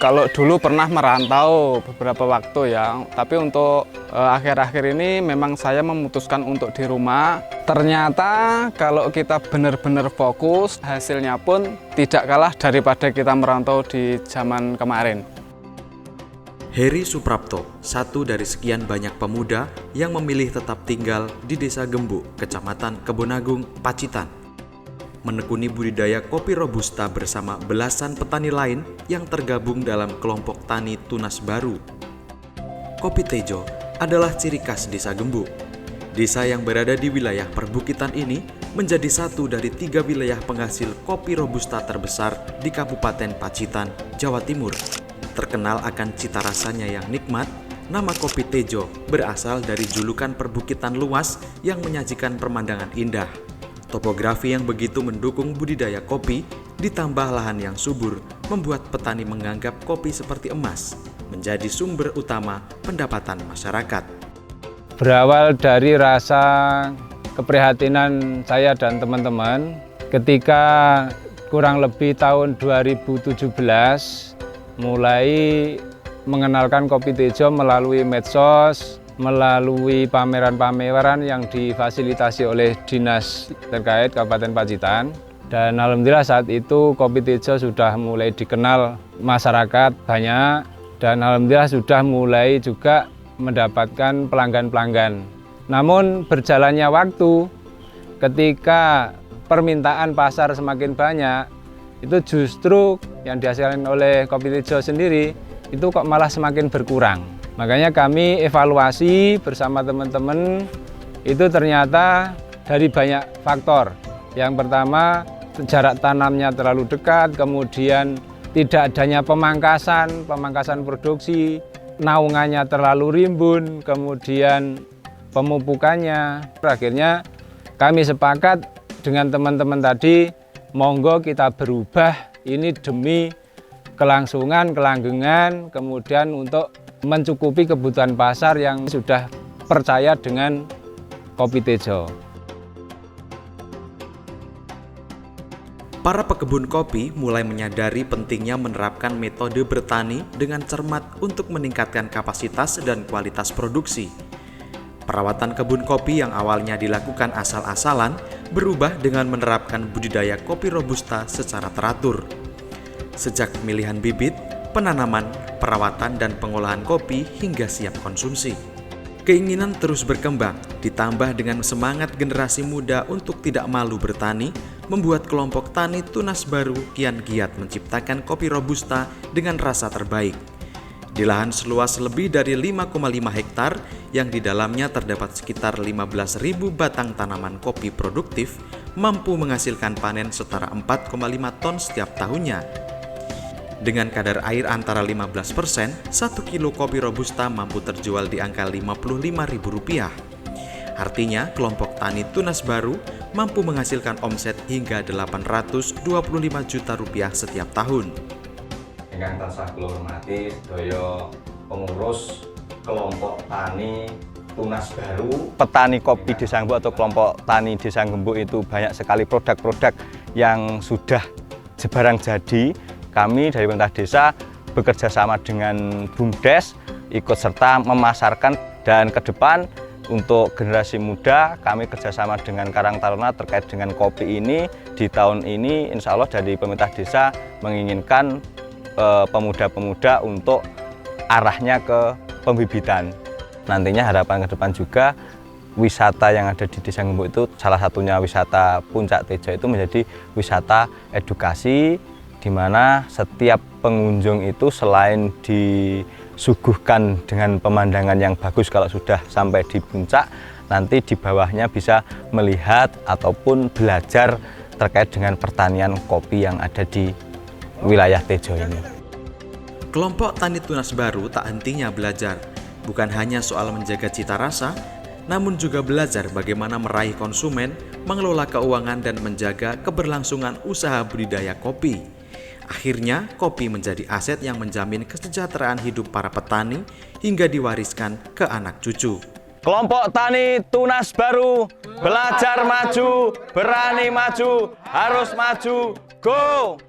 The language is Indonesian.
Kalau dulu pernah merantau beberapa waktu ya, tapi untuk akhir-akhir ini memang saya memutuskan untuk di rumah. Ternyata kalau kita benar-benar fokus, hasilnya pun tidak kalah daripada kita merantau di zaman kemarin. Heri Suprapto, satu dari sekian banyak pemuda yang memilih tetap tinggal di Desa Gembuk, Kecamatan Kebonagung, Pacitan. Menekuni budidaya kopi Robusta bersama belasan petani lain yang tergabung dalam kelompok tani tunas baru. Kopi Tejo adalah ciri khas Desa Gembuk. Desa yang berada di wilayah perbukitan ini menjadi satu dari 3 wilayah penghasil kopi Robusta terbesar di Kabupaten Pacitan, Jawa Timur. Terkenal akan cita rasanya yang nikmat, nama kopi Tejo berasal dari julukan perbukitan luas yang menyajikan pemandangan indah. Topografi yang begitu mendukung budidaya kopi, ditambah lahan yang subur, membuat petani menganggap kopi seperti emas, menjadi sumber utama pendapatan masyarakat. Berawal dari rasa keprihatinan saya dan teman-teman, ketika kurang lebih tahun 2017, mulai mengenalkan kopi Tejo melalui medsos, melalui pameran-pameran yang difasilitasi oleh dinas terkait Kabupaten Pacitan. Dan alhamdulillah saat itu kopi Tejo sudah mulai dikenal masyarakat banyak, dan alhamdulillah sudah mulai juga mendapatkan pelanggan-pelanggan. Namun berjalannya waktu, ketika permintaan pasar semakin banyak, itu justru yang dihasilkan oleh kopi Tejo sendiri itu kok malah semakin berkurang. Makanya kami evaluasi bersama teman-teman, itu ternyata dari banyak faktor. Yang pertama, jarak tanamnya terlalu dekat, kemudian tidak adanya pemangkasan produksi, naungannya terlalu rimbun, kemudian pemupukannya. Akhirnya kami sepakat dengan teman-teman tadi, monggo kita berubah ini demi kelangsungan, kelanggengan, kemudian untuk mencukupi kebutuhan pasar yang sudah percaya dengan kopi Tejo. Para pekebun kopi mulai menyadari pentingnya menerapkan metode bertani dengan cermat untuk meningkatkan kapasitas dan kualitas produksi. Perawatan kebun kopi yang awalnya dilakukan asal-asalan berubah dengan menerapkan budidaya kopi Robusta secara teratur. Sejak pemilihan bibit, penanaman, perawatan, dan pengolahan kopi hingga siap konsumsi. Keinginan terus berkembang, ditambah dengan semangat generasi muda untuk tidak malu bertani, membuat kelompok tani tunas baru kian giat menciptakan kopi Robusta dengan rasa terbaik. Di lahan seluas lebih dari 5,5 hektar, yang di dalamnya terdapat sekitar 15.000 batang tanaman kopi produktif, mampu menghasilkan panen setara 4,5 ton setiap tahunnya. Dengan kadar air antara 15%, 1 kilo kopi Robusta mampu terjual di angka Rp55.000. Artinya, kelompok tani tunas baru mampu menghasilkan omset hingga Rp825 juta setiap tahun. Ingkang tansah kula hormati sedaya pengurus kelompok tani tunas baru. Petani kopi Desa Gembuk atau kelompok tani Desa Gembuk itu banyak sekali produk-produk yang sudah jebarang jadi. Kami dari pemerintah desa bekerja sama dengan BUMDes, ikut serta memasarkan, dan ke depan untuk generasi muda kami kerjasama dengan Karang Taruna terkait dengan kopi ini. Di tahun ini insya Allah dari pemerintah desa menginginkan pemuda-pemuda untuk arahnya ke pembibitan. Nantinya harapan ke depan juga wisata yang ada di Desa Gembuk itu, salah satunya wisata Puncak Tejo itu menjadi wisata edukasi, di mana setiap pengunjung itu selain disuguhkan dengan pemandangan yang bagus kalau sudah sampai di puncak, nanti di bawahnya bisa melihat ataupun belajar terkait dengan pertanian kopi yang ada di wilayah Tejo ini. Kelompok tani tunas baru tak hentinya belajar, bukan hanya soal menjaga cita rasa, namun juga belajar bagaimana meraih konsumen, mengelola keuangan, dan menjaga keberlangsungan usaha budidaya kopi. Akhirnya, kopi menjadi aset yang menjamin kesejahteraan hidup para petani hingga diwariskan ke anak cucu. Kelompok tani tunas baru, belajar maju, berani maju, harus maju, go!